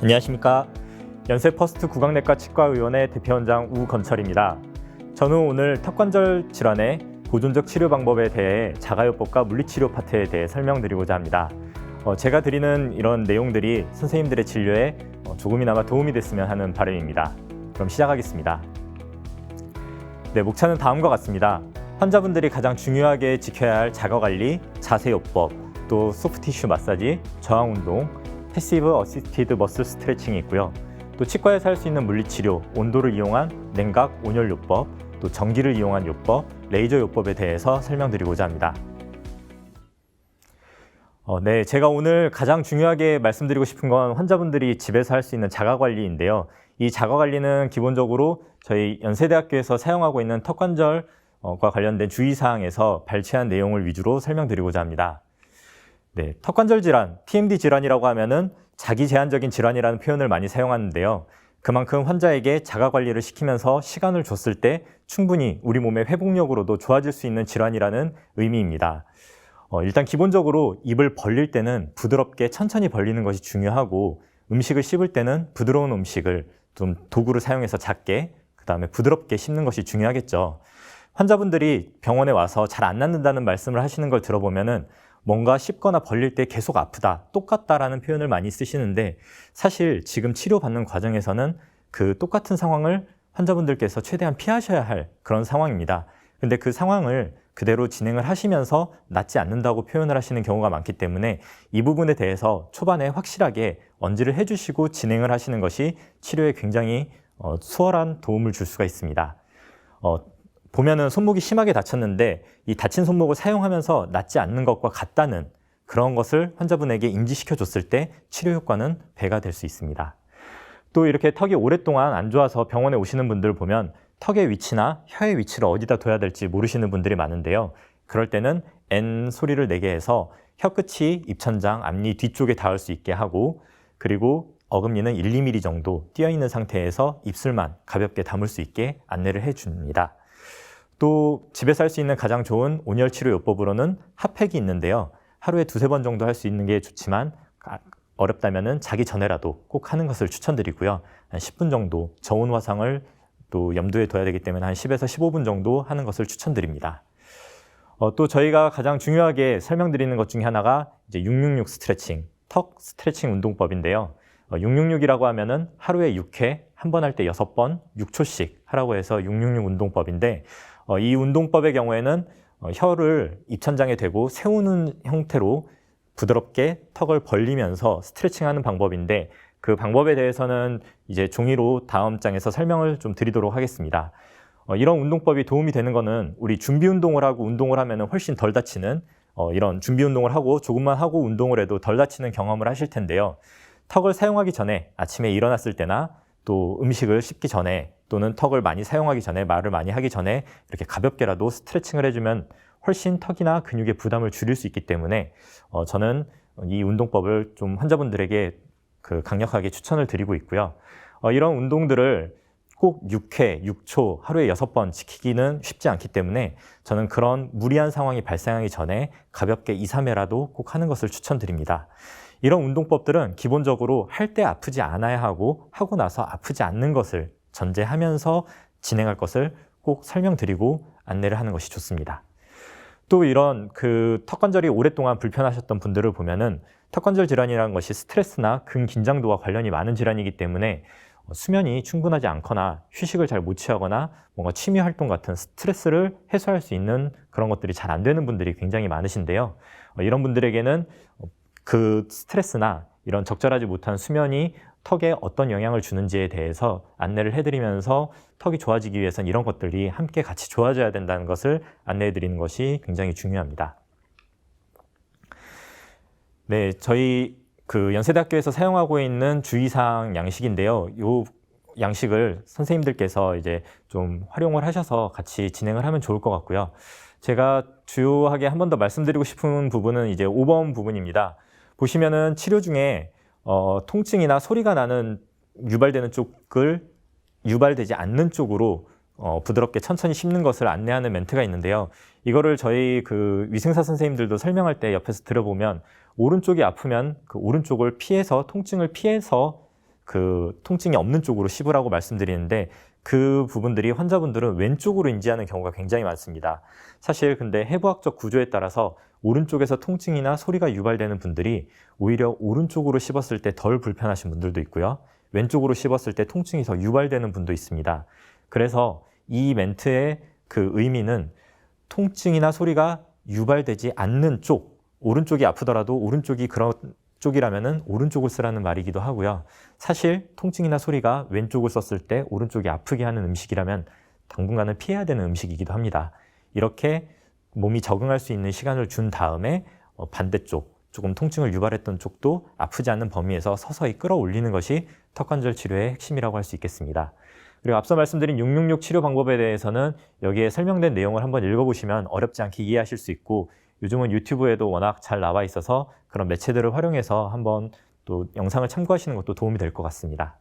안녕하십니까. 연세퍼스트 구강내과 치과의원의 대표원장 우건철입니다. 저는 오늘 턱관절 질환의 보존적 치료 방법에 대해 자가요법과 물리치료 파트에 대해 설명드리고자 합니다. 제가 드리는 이런 내용들이 선생님들의 진료에 조금이나마 도움이 됐으면 하는 바람입니다. 그럼 시작하겠습니다. 네, 목차는 다음과 같습니다. 환자분들이 가장 중요하게 지켜야 할 자가관리, 자세요법, 또 소프티슈 마사지, 저항운동, 패시브 어시스티드 머슬 스트레칭이 있고요. 또 치과에서 할 수 있는 물리치료, 온도를 이용한 냉각 온열요법, 또 전기를 이용한 요법, 레이저 요법에 대해서 설명드리고자 합니다. 네, 제가 오늘 가장 중요하게 말씀드리고 싶은 건 환자분들이 집에서 할 수 있는 자가관리인데요. 이 자가관리는 기본적으로 저희 연세대학교에서 사용하고 있는 턱관절과 관련된 주의사항에서 발췌한 내용을 위주로 설명드리고자 합니다. 네, 턱관절 질환, TMD 질환이라고 하면은 자기 제한적인 질환이라는 표현을 많이 사용하는데요. 그만큼 환자에게 자가관리를 시키면서 시간을 줬을 때 충분히 우리 몸의 회복력으로도 좋아질 수 있는 질환이라는 의미입니다. 일단 기본적으로 입을 벌릴 때는 부드럽게 천천히 벌리는 것이 중요하고, 음식을 씹을 때는 부드러운 음식을 좀 도구를 사용해서 작게, 그 다음에 부드럽게 씹는 것이 중요하겠죠. 환자분들이 병원에 와서 잘 안 낫는다는 말씀을 하시는 걸 들어보면은 뭔가 씹거나 벌릴 때 계속 아프다, 똑같다라는 표현을 많이 쓰시는데, 사실 지금 치료받는 과정에서는 그 똑같은 상황을 환자분들께서 최대한 피하셔야 할 그런 상황입니다. 근데 그 상황을 그대로 진행을 하시면서 낫지 않는다고 표현을 하시는 경우가 많기 때문에 이 부분에 대해서 초반에 확실하게 언지를 해주시고 진행을 하시는 것이 치료에 굉장히 수월한 도움을 줄 수가 있습니다. 보면은 손목이 심하게 다쳤는데 이 다친 손목을 사용하면서 낫지 않는 것과 같다는 그런 것을 환자분에게 인지시켜 줬을 때 치료 효과는 배가 될 수 있습니다. 또 이렇게 턱이 오랫동안 안 좋아서 병원에 오시는 분들 보면 턱의 위치나 혀의 위치를 어디다 둬야 될지 모르시는 분들이 많은데요. 그럴 때는 N 소리를 내게 해서 혀 끝이 입천장, 앞니 뒤쪽에 닿을 수 있게 하고, 그리고 어금니는 1, 2mm 정도 띄어 있는 상태에서 입술만 가볍게 담을 수 있게 안내를 해줍니다. 또 집에서 할 수 있는 가장 좋은 온열치료 요법으로는 핫팩이 있는데요. 하루에 2-3번 정도 할 수 있는 게 좋지만 어렵다면은 자기 전에라도 꼭 하는 것을 추천드리고요. 한 10분 정도 저온 화상을 또 염두에 둬야 되기 때문에 한 10에서 15분 정도 하는 것을 추천드립니다. 또 저희가 가장 중요하게 설명드리는 것 중에 하나가 이제 666 스트레칭, 턱 스트레칭 운동법인데요. 666이라고 하면은 하루에 6회, 한 번 할 때 6번, 6초씩 하라고 해서 666 운동법인데, 이 운동법의 경우에는 혀를 입천장에 대고 세우는 형태로 부드럽게 턱을 벌리면서 스트레칭하는 방법인데, 그 방법에 대해서는 이제 종이로 다음 장에서 설명을 좀 드리도록 하겠습니다. 이런 운동법이 도움이 되는 거는 우리 준비 운동을 하고 운동을 하면 훨씬 덜 다치는 이런 준비 운동을 하고 조금만 하고 운동을 해도 덜 다치는 경험을 하실 텐데요. 턱을 사용하기 전에 아침에 일어났을 때나 또 음식을 씹기 전에 또는 턱을 많이 사용하기 전에, 말을 많이 하기 전에 이렇게 가볍게라도 스트레칭을 해주면 훨씬 턱이나 근육의 부담을 줄일 수 있기 때문에 저는 이 운동법을 좀 환자분들에게 강력하게 추천을 드리고 있고요. 이런 운동들을 꼭 6회, 6초, 하루에 6번 지키기는 쉽지 않기 때문에 저는 그런 무리한 상황이 발생하기 전에 가볍게 2-3회라도 꼭 하는 것을 추천드립니다. 이런 운동법들은 기본적으로 할 때 아프지 않아야 하고 하고 나서 아프지 않는 것을 전제하면서 진행할 것을 꼭 설명드리고 안내를 하는 것이 좋습니다. 또 이런 턱관절이 오랫동안 불편하셨던 분들을 보면은 턱관절 질환이라는 것이 스트레스나 근긴장도와 관련이 많은 질환이기 때문에 수면이 충분하지 않거나 휴식을 잘 못 취하거나 뭔가 취미 활동 같은 스트레스를 해소할 수 있는 그런 것들이 잘 안 되는 분들이 굉장히 많으신데요. 이런 분들에게는 그 스트레스나 이런 적절하지 못한 수면이 턱에 어떤 영향을 주는지에 대해서 안내를 해드리면서 턱이 좋아지기 위해서는 이런 것들이 함께 같이 좋아져야 된다는 것을 안내해드리는 것이 굉장히 중요합니다. 네, 저희 연세대학교에서 사용하고 있는 주의사항 양식인데요. 이 양식을 선생님들께서 이제 좀 활용을 하셔서 같이 진행을 하면 좋을 것 같고요. 제가 주요하게 한 번 더 말씀드리고 싶은 부분은 이제 5번 부분입니다. 보시면은 치료 중에 통증이나 소리가 나는 유발되는 쪽을 유발되지 않는 쪽으로 부드럽게 천천히 씹는 것을 안내하는 멘트가 있는데요. 이거를 저희 위생사 선생님들도 설명할 때 옆에서 들어보면 오른쪽이 아프면 그 오른쪽을 피해서 통증을 피해서 그 통증이 없는 쪽으로 씹으라고 말씀드리는데 그 부분들이 환자분들은 왼쪽으로 인지하는 경우가 굉장히 많습니다. 사실 근데 해부학적 구조에 따라서 오른쪽에서 통증이나 소리가 유발되는 분들이 오히려 오른쪽으로 씹었을 때 덜 불편하신 분들도 있고요. 왼쪽으로 씹었을 때 통증이 더 유발되는 분도 있습니다. 그래서 이 멘트의 그 의미는 통증이나 소리가 유발되지 않는 쪽, 오른쪽이 아프더라도 오른쪽이 그런 쪽이라면은 오른쪽을 쓰라는 말이기도 하고요. 사실 통증이나 소리가 왼쪽을 썼을 때 오른쪽이 아프게 하는 음식이라면 당분간은 피해야 되는 음식이기도 합니다. 이렇게 몸이 적응할 수 있는 시간을 준 다음에 반대쪽, 조금 통증을 유발했던 쪽도 아프지 않는 범위에서 서서히 끌어올리는 것이 턱관절 치료의 핵심이라고 할 수 있겠습니다. 그리고 앞서 말씀드린 666 치료 방법에 대해서는 여기에 설명된 내용을 한번 읽어보시면 어렵지 않게 이해하실 수 있고 요즘은 유튜브에도 워낙 잘 나와 있어서 그런 매체들을 활용해서 한번 또 영상을 참고하시는 것도 도움이 될 것 같습니다.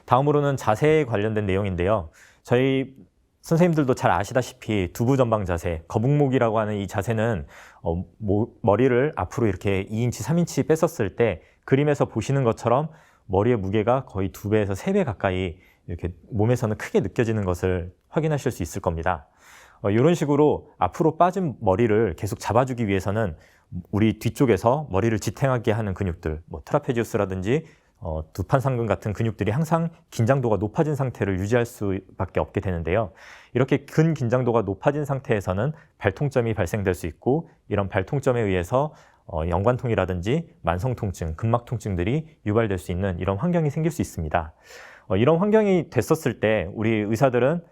다음으로는 자세에 관련된 내용인데요. 저희 선생님들도 잘 아시다시피 두부 전방 자세, 거북목이라고 하는 이 자세는 머리를 앞으로 이렇게 2인치, 3인치 뺐었을 때 그림에서 보시는 것처럼 머리의 무게가 거의 2배에서 3배 가까이 이렇게 몸에서는 크게 느껴지는 것을 확인하실 수 있을 겁니다. 이런 식으로 앞으로 빠진 머리를 계속 잡아주기 위해서는 우리 뒤쪽에서 머리를 지탱하게 하는 근육들, 트라페지우스라든지 두판상근 같은 근육들이 항상 긴장도가 높아진 상태를 유지할 수밖에 없게 되는데요. 이렇게 근긴장도가 높아진 상태에서는 발통점이 발생될 수 있고 이런 발통점에 의해서 연관통이라든지 만성통증, 근막통증들이 유발될 수 있는 이런 환경이 생길 수 있습니다. 이런 환경이 됐었을 때 우리 의사들은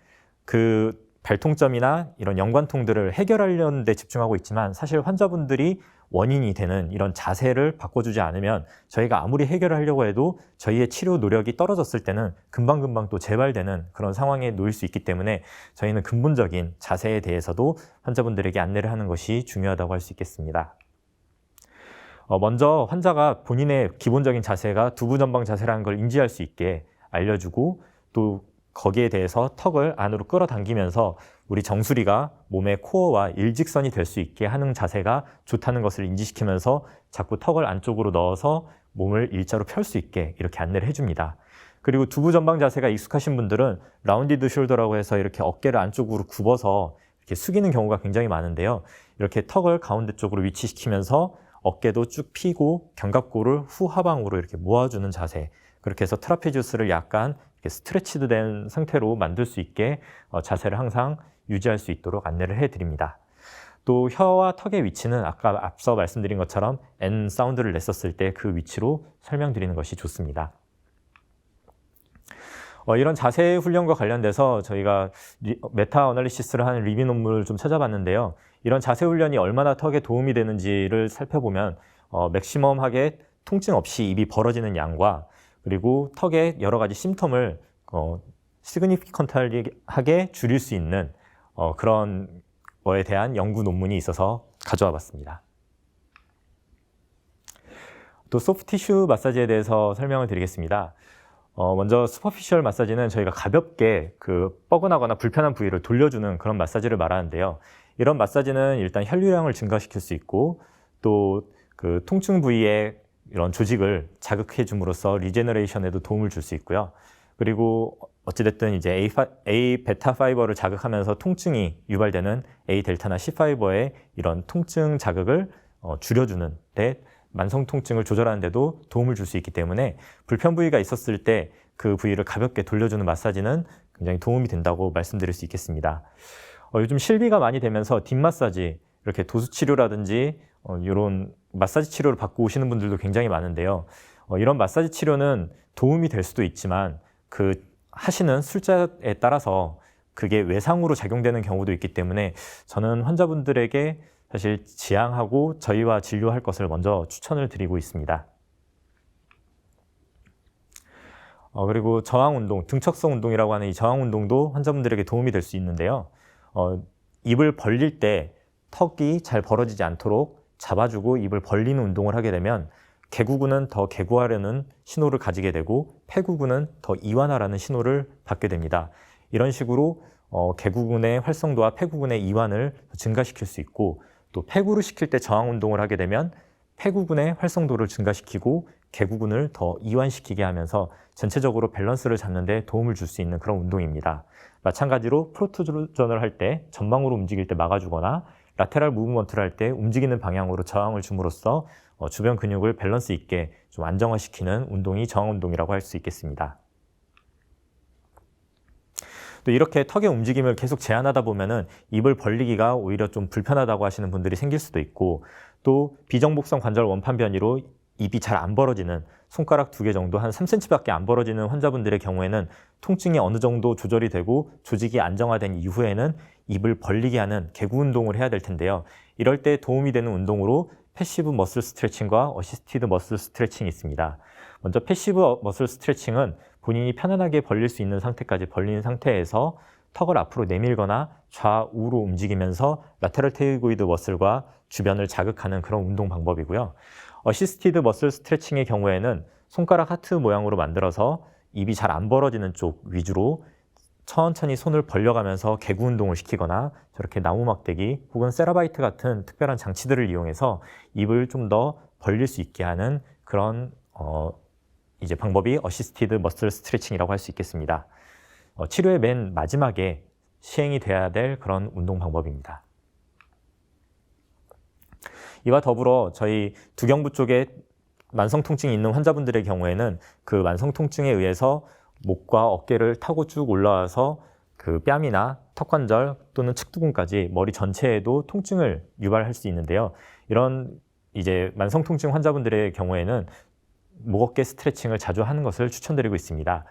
그 발통점이나 이런 연관통들을 해결하려는 데 집중하고 있지만 사실 환자분들이 원인이 되는 이런 자세를 바꿔주지 않으면 저희가 아무리 해결을 하려고 해도 저희의 치료 노력이 떨어졌을 때는 금방금방 또 재발되는 그런 상황에 놓일 수 있기 때문에 저희는 근본적인 자세에 대해서도 환자분들에게 안내를 하는 것이 중요하다고 할 수 있겠습니다. 먼저 환자가 본인의 기본적인 자세가 두부 전방 자세라는 걸 인지할 수 있게 알려주고 또 거기에 대해서 턱을 안으로 끌어당기면서 우리 정수리가 몸의 코어와 일직선이 될 수 있게 하는 자세가 좋다는 것을 인지시키면서 자꾸 턱을 안쪽으로 넣어서 몸을 일자로 펼 수 있게 이렇게 안내를 해줍니다. 그리고 두부 전방 자세가 익숙하신 분들은 라운디드 숄더라고 해서 이렇게 어깨를 안쪽으로 굽어서 이렇게 숙이는 경우가 굉장히 많은데요. 이렇게 턱을 가운데 쪽으로 위치시키면서 어깨도 쭉 펴고 견갑골을 후하방으로 이렇게 모아주는 자세, 그렇게 해서 트라페지우스를 약간 이렇게 스트레치드 된 상태로 만들 수 있게 자세를 항상 유지할 수 있도록 안내를 해드립니다. 또 혀와 턱의 위치는 아까 앞서 말씀드린 것처럼 N 사운드를 냈었을 때 그 위치로 설명드리는 것이 좋습니다. 이런 자세 훈련과 관련돼서 저희가 메타 어널리시스를 하는 리뷰 논문을 좀 찾아봤는데요. 이런 자세 훈련이 얼마나 턱에 도움이 되는지를 살펴보면 맥시멈하게 통증 없이 입이 벌어지는 양과 그리고 턱의 여러 가지 심텀을 시그니피컨트하게 줄일 수 있는 그런 거에 대한 연구 논문이 있어서 가져와 봤습니다. 또 소프티슈 마사지에 대해서 설명을 드리겠습니다. 먼저 슈퍼피셜 마사지는 저희가 가볍게 그 뻐근하거나 불편한 부위를 돌려주는 그런 마사지를 말하는데요. 이런 마사지는 일단 혈류량을 증가시킬 수 있고 또 그 통증 부위의 이런 조직을 자극해 줌으로써 리제너레이션에도 도움을 줄 수 있고요. 그리고 어찌됐든 이제 A 베타 파이버를 자극하면서 통증이 유발되는 A 델타나 C 파이버의 이런 통증 자극을 줄여주는 데 만성 통증을 조절하는 데도 도움을 줄 수 있기 때문에 불편 부위가 있었을 때 그 부위를 가볍게 돌려주는 마사지는 굉장히 도움이 된다고 말씀드릴 수 있겠습니다. 요즘 실비가 많이 되면서 뒷마사지, 이렇게 도수치료라든지 이런 마사지 치료를 받고 오시는 분들도 굉장히 많은데요. 이런 마사지 치료는 도움이 될 수도 있지만 그 하시는 술자에 따라서 그게 외상으로 작용되는 경우도 있기 때문에 저는 환자분들에게 사실 지향하고 저희와 진료할 것을 먼저 추천을 드리고 있습니다. 그리고 저항운동, 등척성 운동이라고 하는 이 저항운동도 환자분들에게 도움이 될 수 있는데요. 입을 벌릴 때 턱이 잘 벌어지지 않도록 잡아주고 입을 벌리는 운동을 하게 되면 개구근은 더 개구하려는 신호를 가지게 되고 폐구근은 더 이완하라는 신호를 받게 됩니다. 이런 식으로 개구근의 활성도와 폐구근의 이완을 증가시킬 수 있고 또 폐구를 시킬 때 저항 운동을 하게 되면 폐구근의 활성도를 증가시키고 개구근을 더 이완시키게 하면서 전체적으로 밸런스를 잡는 데 도움을 줄 수 있는 그런 운동입니다. 마찬가지로 프로트루전을 할 때 전방으로 움직일 때 막아주거나 라테랄 무브먼트를 할 때 움직이는 방향으로 저항을 줌으로써 주변 근육을 밸런스 있게 좀 안정화시키는 운동이 저항 운동이라고 할 수 있겠습니다. 또 이렇게 턱의 움직임을 계속 제한하다 보면은 입을 벌리기가 오히려 좀 불편하다고 하시는 분들이 생길 수도 있고, 또 비정복성 관절 원판 변이로 입이 잘 안 벌어지는, 손가락 2개 정도 한 3cm밖에 안 벌어지는 환자분들의 경우에는 통증이 어느 정도 조절이 되고 조직이 안정화된 이후에는 입을 벌리게 하는 개구 운동을 해야 될 텐데요. 이럴 때 도움이 되는 운동으로 패시브 머슬 스트레칭과 어시스티드 머슬 스트레칭이 있습니다. 먼저 패시브 머슬 스트레칭은 본인이 편안하게 벌릴 수 있는 상태까지 벌린 상태에서 턱을 앞으로 내밀거나 좌우로 움직이면서 라테럴 테이고이드 머슬과 주변을 자극하는 그런 운동 방법이고요. 어시스티드 머슬 스트레칭의 경우에는 손가락 하트 모양으로 만들어서 입이 잘 안 벌어지는 쪽 위주로 천천히 손을 벌려가면서 개구 운동을 시키거나 저렇게 나무 막대기 혹은 세라바이트 같은 특별한 장치들을 이용해서 입을 좀 더 벌릴 수 있게 하는 그런 이제 방법이 어시스티드 머슬 스트레칭이라고 할 수 있겠습니다. 치료의 맨 마지막에 시행이 돼야 될 그런 운동 방법입니다. 이와 더불어 저희 두경부 쪽에 만성 통증이 있는 환자분들의 경우에는 그 만성 통증에 의해서 목과 어깨를 타고 쭉 올라와서 그 뺨이나 턱관절 또는 측두근까지 머리 전체에도 통증을 유발할 수 있는데요. 이런 이제 만성 통증 환자분들의 경우에는 목 어깨 스트레칭을 자주 하는 것을 추천드리고 있습니다.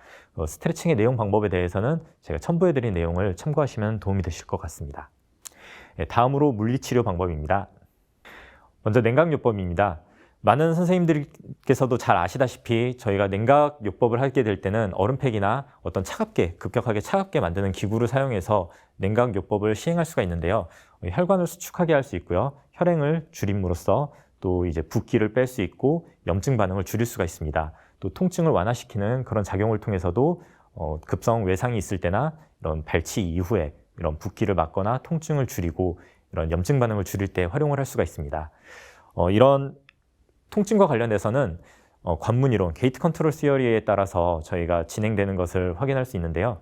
스트레칭의 내용 방법에 대해서는 제가 첨부해드린 내용을 참고하시면 도움이 되실 것 같습니다. 다음으로 물리치료 방법입니다. 먼저 냉각요법입니다. 많은 선생님들께서도 잘 아시다시피 저희가 냉각요법을 하게 될 때는 얼음팩이나 어떤 급격하게 차갑게 만드는 기구를 사용해서 냉각요법을 시행할 수가 있는데요. 혈관을 수축하게 할 수 있고요. 혈행을 줄임으로써 또 이제 붓기를 뺄 수 있고 염증 반응을 줄일 수가 있습니다. 또 통증을 완화시키는 그런 작용을 통해서도 급성 외상이 있을 때나 이런 발치 이후에 이런 붓기를 막거나 통증을 줄이고 이런 염증 반응을 줄일 때 활용을 할 수가 있습니다. 이런 통증과 관련해서는 관문이론, 게이트 컨트롤 시어리에 따라서 저희가 진행되는 것을 확인할 수 있는데요.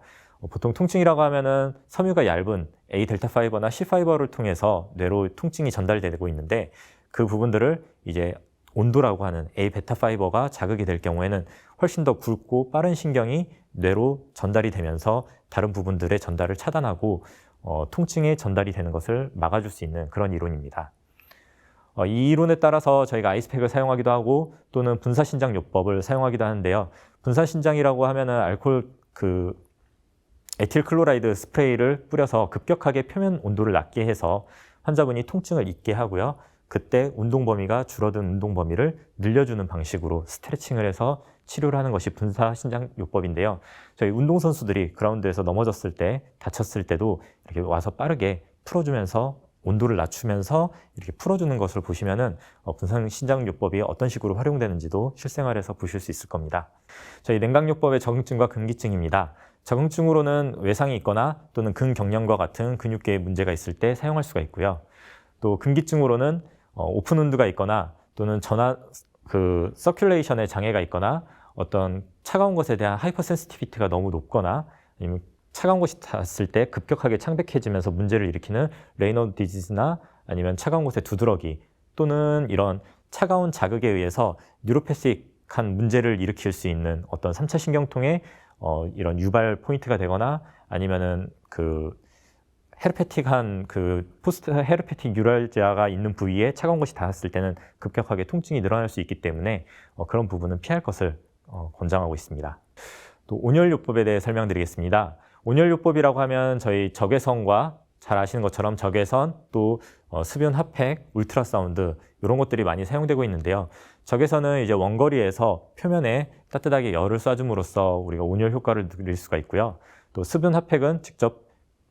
보통 통증이라고 하면은 섬유가 얇은 A 델타 파이버나 C 파이버를 통해서 뇌로 통증이 전달되고 있는데, 그 부분들을 이제 온도라고 하는 A 베타 파이버가 자극이 될 경우에는 훨씬 더 굵고 빠른 신경이 뇌로 전달이 되면서 다른 부분들의 전달을 차단하고 통증의 전달이 되는 것을 막아줄 수 있는 그런 이론입니다. 이 이론에 따라서 저희가 아이스팩을 사용하기도 하고 또는 분사신장요법을 사용하기도 하는데요. 분사신장이라고 하면은 알코올 에틸클로라이드 스프레이를 뿌려서 급격하게 표면 온도를 낮게 해서 환자분이 통증을 잊게 하고요. 그때 운동 범위가 줄어든 운동 범위를 늘려주는 방식으로 스트레칭을 해서 치료를 하는 것이 분사신장요법인데요. 저희 운동선수들이 그라운드에서 넘어졌을 때, 다쳤을 때도 이렇게 와서 빠르게 풀어주면서 온도를 낮추면서 이렇게 풀어주는 것을 보시면은 분사신장요법이 어떤 식으로 활용되는지도 실생활에서 보실 수 있을 겁니다. 저희 냉각요법의 적응증과 근기증입니다. 적응증으로는 외상이 있거나 또는 근경련과 같은 근육계에 문제가 있을 때 사용할 수가 있고요. 또 근기증으로는 오픈 운드가 있거나 또는 서큘레이션에 장애가 있거나 어떤 차가운 것에 대한 하이퍼 센시티비티가 너무 높거나 아니면 차가운 곳이 닿았을 때 급격하게 창백해지면서 문제를 일으키는 레이너드 디지즈나 아니면 차가운 곳의 두드러기 또는 이런 차가운 자극에 의해서 뉴로패식한 문제를 일으킬 수 있는 어떤 3차 신경통의 이런 유발 포인트가 되거나 아니면은 헤르페틱한 포스트 헤르페틱 뉴랄지아가 있는 부위에 차가운 것이 닿았을 때는 급격하게 통증이 늘어날 수 있기 때문에 그런 부분은 피할 것을 권장하고 있습니다. 또 온열요법에 대해 설명드리겠습니다. 온열요법이라고 하면 저희 적외선과 잘 아시는 것처럼 적외선 또 수변 핫팩, 울트라사운드 이런 것들이 많이 사용되고 있는데요. 적외선은 이제 원거리에서 표면에 따뜻하게 열을 쏴줌으로써 우리가 온열 효과를 누릴 수가 있고요. 또 수변 핫팩은 직접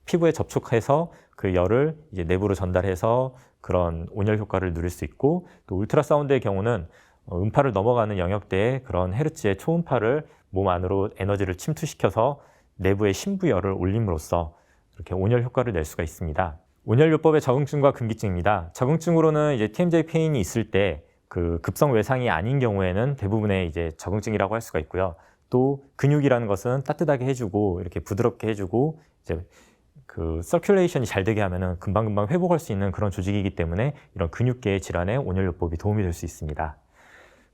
피부에 접촉해서 그 열을 이제 내부로 전달해서 그런 온열 효과를 누릴 수 있고, 또 울트라사운드의 경우는 음파를 넘어가는 영역대의 그런 헤르츠의 초음파를 몸 안으로 에너지를 침투시켜서 내부의 심부열을 올림으로써 이렇게 온열 효과를 낼 수가 있습니다. 온열요법의 적응증과 근기증입니다. 적응증으로는 이제 TMJ 페인이 있을 때 그 급성 외상이 아닌 경우에는 대부분의 이제 적응증이라고 할 수가 있고요. 또 근육이라는 것은 따뜻하게 해주고 이렇게 부드럽게 해주고 이제 그 서큘레이션이 잘 되게 하면은 금방금방 회복할 수 있는 그런 조직이기 때문에 이런 근육계의 질환에 온열요법이 도움이 될 수 있습니다.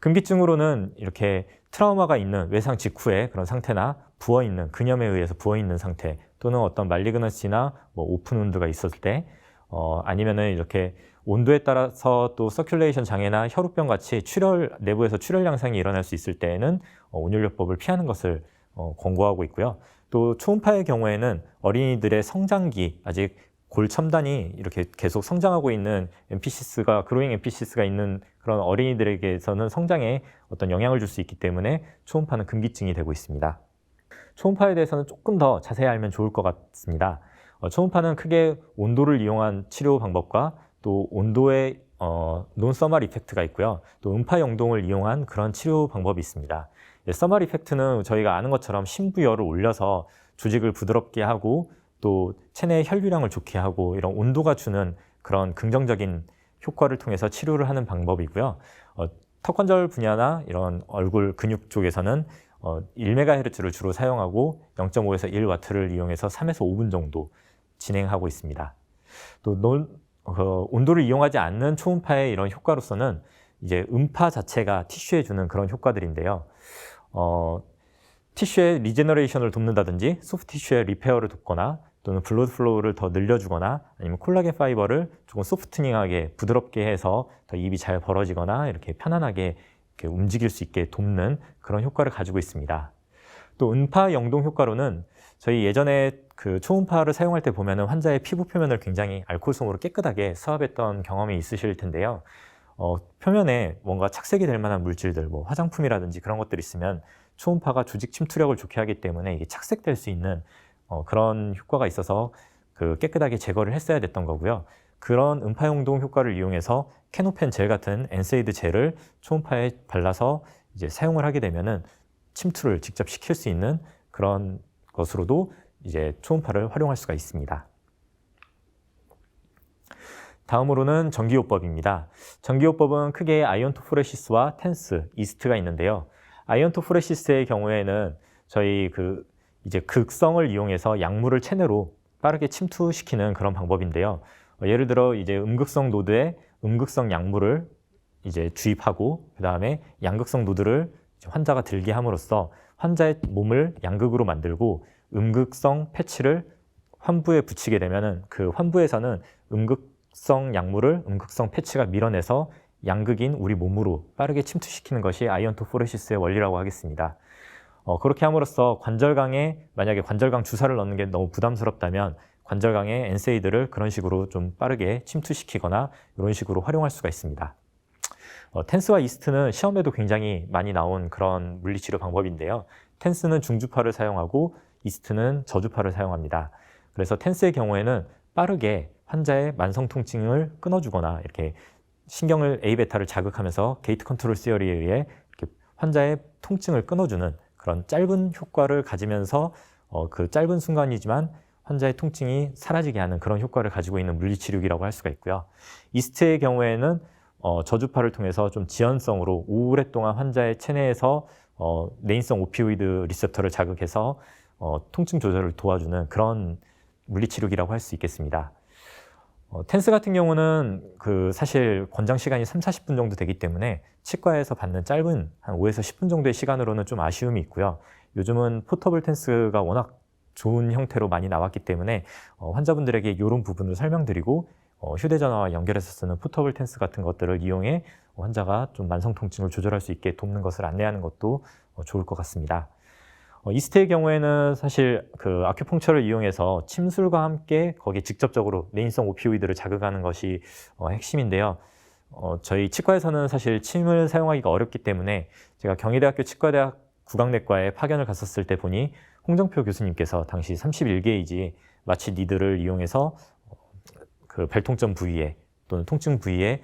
금기증으로는 이렇게 트라우마가 있는 외상 직후의 그런 상태나 부어있는 근염에 의해서 부어있는 상태 또는 어떤 말리그넌시나 뭐 오픈 운드가 있었을 때 아니면은 이렇게 온도에 따라서 또 서큘레이션 장애나 혈우병 같이 내부에서 출혈 양상이 일어날 수 있을 때에는 온열요법을 피하는 것을 권고하고 있고요. 또 초음파의 경우에는 어린이들의 성장기, 아직 골 첨단이 이렇게 계속 성장하고 있는 그로잉 엠피시스가 있는 그런 어린이들에게서는 성장에 어떤 영향을 줄 수 있기 때문에 초음파는 금기증이 되고 있습니다. 초음파에 대해서는 조금 더 자세히 알면 좋을 것 같습니다. 초음파는 크게 온도를 이용한 치료 방법과 또 온도의 논서멀 이펙트가 있고요. 또 음파 영동을 이용한 그런 치료 방법이 있습니다. 서멀 이펙트는 저희가 아는 것처럼 심부열을 올려서 조직을 부드럽게 하고 또 체내의 혈류량을 좋게 하고 이런 온도가 주는 그런 긍정적인 효과를 통해서 치료를 하는 방법이고요. 턱관절 분야나 이런 얼굴 근육 쪽에서는 1MHz를 주로 사용하고 0.5에서 1W를 이용해서 3에서 5분 정도 진행하고 있습니다. 또 온도를 이용하지 않는 초음파의 이런 효과로서는 이제 음파 자체가 티슈에 주는 그런 효과들인데요. 티슈의 리제너레이션을 돕는다든지 소프트 티슈의 리페어를 돕거나 또는 블러드 플로우를 더 늘려주거나 아니면 콜라겐 파이버를 조금 소프트닝하게 부드럽게 해서 더 입이 잘 벌어지거나 이렇게 편안하게 이렇게 움직일 수 있게 돕는 그런 효과를 가지고 있습니다. 또 음파 영동 효과로는 저희 예전에 그 초음파를 사용할 때 보면은 환자의 피부 표면을 굉장히 알코올솜으로 깨끗하게 수압했던 경험이 있으실 텐데요. 표면에 뭔가 착색이 될 만한 물질들, 뭐 화장품이라든지 그런 것들이 있으면 초음파가 조직 침투력을 좋게 하기 때문에 이게 착색될 수 있는 그런 효과가 있어서 깨끗하게 제거를 했어야 됐던 거고요. 그런 음파 영동 효과를 이용해서 캐노펜 젤 같은 엔세이드 젤을 초음파에 발라서 이제 사용을 하게 되면은 침투를 직접 시킬 수 있는 그런 것으로도 이제 초음파를 활용할 수가 있습니다. 다음으로는 전기요법입니다. 전기요법은 크게 아이언토포레시스와 텐스, 이스트가 있는데요. 아이언토포레시스의 경우에는 저희 이제 극성을 이용해서 약물을 체내로 빠르게 침투시키는 그런 방법인데요. 예를 들어 이제 음극성 노드에 음극성 약물을 이제 주입하고 그 다음에 양극성 노드를 환자가 들게 함으로써 환자의 몸을 양극으로 만들고 음극성 패치를 환부에 붙이게 되면은 그 환부에서는 음극성 약물을 음극성 패치가 밀어내서 양극인 우리 몸으로 빠르게 침투시키는 것이 아이언토포레시스의 원리라고 하겠습니다. 그렇게 함으로써 만약에 관절강 주사를 넣는 게 너무 부담스럽다면 관절강에 엔세이드를 그런 식으로 좀 빠르게 침투시키거나 이런 식으로 활용할 수가 있습니다. 텐스와 이스트는 시험에도 굉장히 많이 나온 그런 물리치료 방법인데요. 텐스는 중주파를 사용하고 이스트는 저주파를 사용합니다. 그래서 텐스의 경우에는 빠르게 환자의 만성 통증을 끊어주거나 이렇게 신경을 A베타를 자극하면서 게이트 컨트롤 시어리에 의해 이렇게 환자의 통증을 끊어주는 그런 짧은 효과를 가지면서 그 짧은 순간이지만 환자의 통증이 사라지게 하는 그런 효과를 가지고 있는 물리치료기라고 할 수가 있고요. 이스트의 경우에는 저주파를 통해서 좀 지연성으로 오랫동안 환자의 체내에서 내인성 오피오이드 리셉터를 자극해서 통증 조절을 도와주는 그런 물리치료기라고 할 수 있겠습니다. 텐스 같은 경우는 사실 권장 시간이 30-40분 정도 되기 때문에 치과에서 받는 짧은 한 5에서 10분 정도의 시간으로는 좀 아쉬움이 있고요. 요즘은 포터블 텐스가 워낙 좋은 형태로 많이 나왔기 때문에 환자분들에게 이런 부분을 설명드리고 휴대전화와 연결해서 쓰는 포터블 텐스 같은 것들을 이용해 환자가 좀 만성 통증을 조절할 수 있게 돕는 것을 안내하는 것도 좋을 것 같습니다. 이스트의 경우에는 사실 아큐펑처를 이용해서 침술과 함께 거기에 직접적으로 내인성 오피오이드를 자극하는 것이 핵심인데요. 저희 치과에서는 사실 침을 사용하기가 어렵기 때문에 제가 경희대학교 치과대학 구강내과에 파견을 갔었을 때 보니 홍정표 교수님께서 당시 31게이지 마취 니들을 이용해서 발통점 부위에 또는 통증 부위에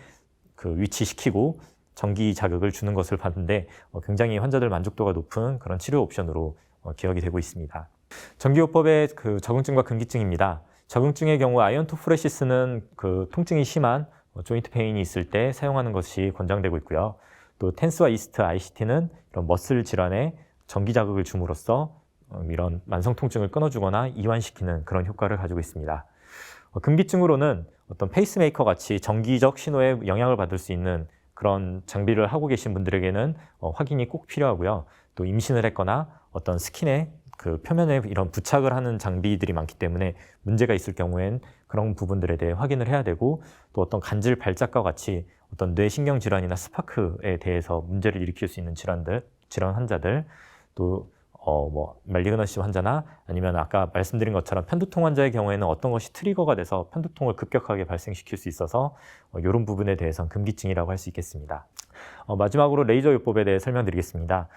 위치시키고 전기 자극을 주는 것을 봤는데 굉장히 환자들 만족도가 높은 그런 치료 옵션으로 기억이 되고 있습니다. 전기요법의 적응증과 금기증입니다. 적응증의 경우 아이언토포레시스는 통증이 심한 조인트 페인이 있을 때 사용하는 것이 권장되고 있고요. 또 텐스와 이스트 ICT는 이런 머슬 질환에 전기 자극을 줌으로써 이런 만성 통증을 끊어주거나 이완시키는 그런 효과를 가지고 있습니다. 금기증으로는 어떤 페이스메이커 같이 정기적 신호에 영향을 받을 수 있는 그런 장비를 하고 계신 분들에게는 확인이 꼭 필요하고요. 또 임신을 했거나 어떤 스킨에 그 표면에 이런 부착을 하는 장비들이 많기 때문에 문제가 있을 경우엔 그런 부분들에 대해 확인을 해야 되고, 또 어떤 간질 발작과 같이 어떤 뇌신경 질환이나 스파크에 대해서 문제를 일으킬 수 있는 질환 환자들, 또 말리그넌시 환자나 아니면 아까 말씀드린 것처럼 편두통 환자의 경우에는 어떤 것이 트리거가 돼서 편두통을 급격하게 발생시킬 수 있어서 이런 부분에 대해서는 금기증이라고 할 수 있겠습니다. 마지막으로 레이저 요법에 대해 설명드리겠습니다.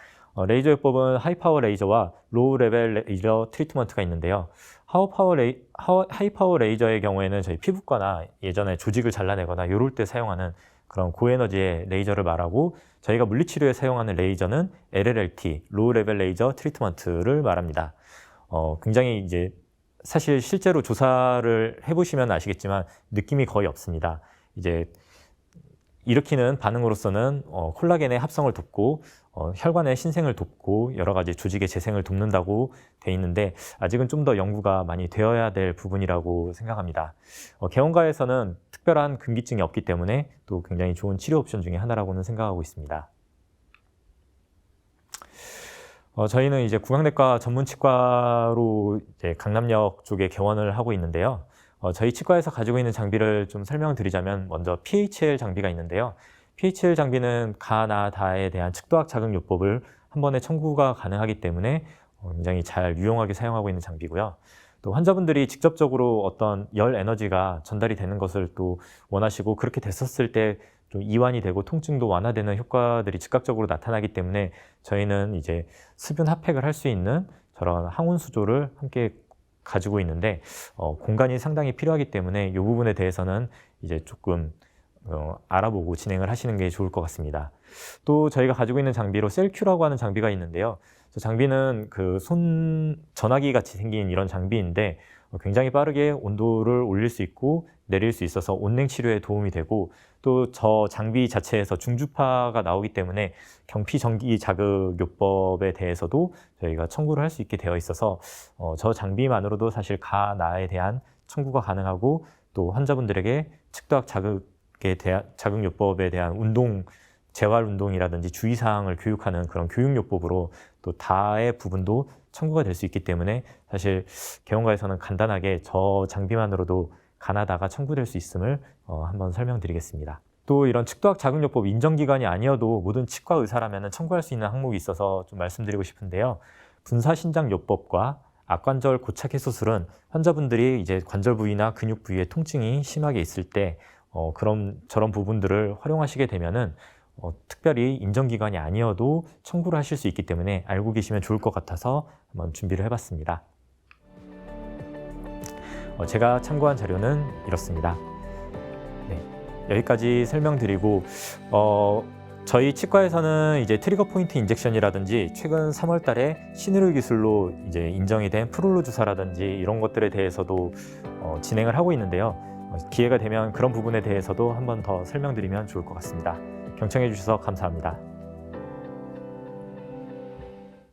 레이저 요법은 하이파워 레이저와 로우 레벨 레이저 트리트먼트가 있는데요. 하이파워 레이저의 경우에는 저희 피부과나 예전에 조직을 잘라내거나 이럴 때 사용하는 그런 고에너지의 레이저를 말하고, 저희가 물리치료에 사용하는 레이저는 LLLT, 로우 레벨 레이저 트리트먼트를 말합니다. 굉장히 이제 사실 실제로 조사를 해보시면 아시겠지만 느낌이 거의 없습니다. 이제 일으키는 반응으로서는 콜라겐의 합성을 돕고 혈관의 신생을 돕고 여러 가지 조직의 재생을 돕는다고 돼 있는데, 아직은 좀 더 연구가 많이 되어야 될 부분이라고 생각합니다. 개원가에서는 특별한 금기증이 없기 때문에 또 굉장히 좋은 치료 옵션 중에 하나라고는 생각하고 있습니다. 저희는 이제 구강내과 전문 치과로 이제 강남역 쪽에 개원을 하고 있는데요. 저희 치과에서 가지고 있는 장비를 좀 설명드리자면, 먼저 PHL 장비가 있는데요. PHL 장비는 가나 다에 대한 측도학 자극 요법을 한 번에 청구가 가능하기 때문에 굉장히 잘 유용하게 사용하고 있는 장비고요. 또 환자분들이 직접적으로 어떤 열 에너지가 전달이 되는 것을 또 원하시고, 그렇게 됐었을 때 좀 이완이 되고 통증도 완화되는 효과들이 즉각적으로 나타나기 때문에 저희는 이제 수분 핫팩을 할 수 있는 저런 항온 수조를 함께 가지고 있는데, 공간이 상당히 필요하기 때문에 이 부분에 대해서는 이제 조금 알아보고 진행을 하시는 게 좋을 것 같습니다. 또 저희가 가지고 있는 장비로 셀큐라고 하는 장비가 있는데요. 저 장비는 그 손 전화기 같이 생긴 이런 장비인데 굉장히 빠르게 온도를 올릴 수 있고 내릴 수 있어서 온냉 치료에 도움이 되고, 또 저 장비 자체에서 중주파가 나오기 때문에 경피 전기 자극 요법에 대해서도 저희가 청구를 할 수 있게 되어 있어서 저 장비만으로도 사실 가나에 대한 청구가 가능하고, 또 환자분들에게 측도학 자극 요법에 대한 재활 운동이라든지 주의사항을 교육하는 그런 교육요법으로 또 다의 부분도 청구가 될 수 있기 때문에, 사실 개원가에서는 간단하게 저 장비만으로도 가나다가 청구될 수 있음을 한번 설명드리겠습니다. 또 이런 측도학 자극요법 인정기관이 아니어도 모든 치과 의사라면 청구할 수 있는 항목이 있어서 좀 말씀드리고 싶은데요. 분사신장요법과 악관절 고착 해소술은 환자분들이 이제 관절 부위나 근육 부위에 통증이 심하게 있을 때 저런 부분들을 활용하시게 되면은 특별히 인정기관이 아니어도 청구를 하실 수 있기 때문에 알고 계시면 좋을 것 같아서 한번 준비를 해봤습니다. 제가 참고한 자료는 이렇습니다. 네, 여기까지 설명드리고, 저희 치과에서는 이제 트리거 포인트 인젝션이라든지 최근 3월 달에 신의료 기술로 이제 인정이 된 프롤로 주사라든지 이런 것들에 대해서도 진행을 하고 있는데요. 기회가 되면 그런 부분에 대해서도 한번 더 설명드리면 좋을 것 같습니다. 경청해 주셔서 감사합니다.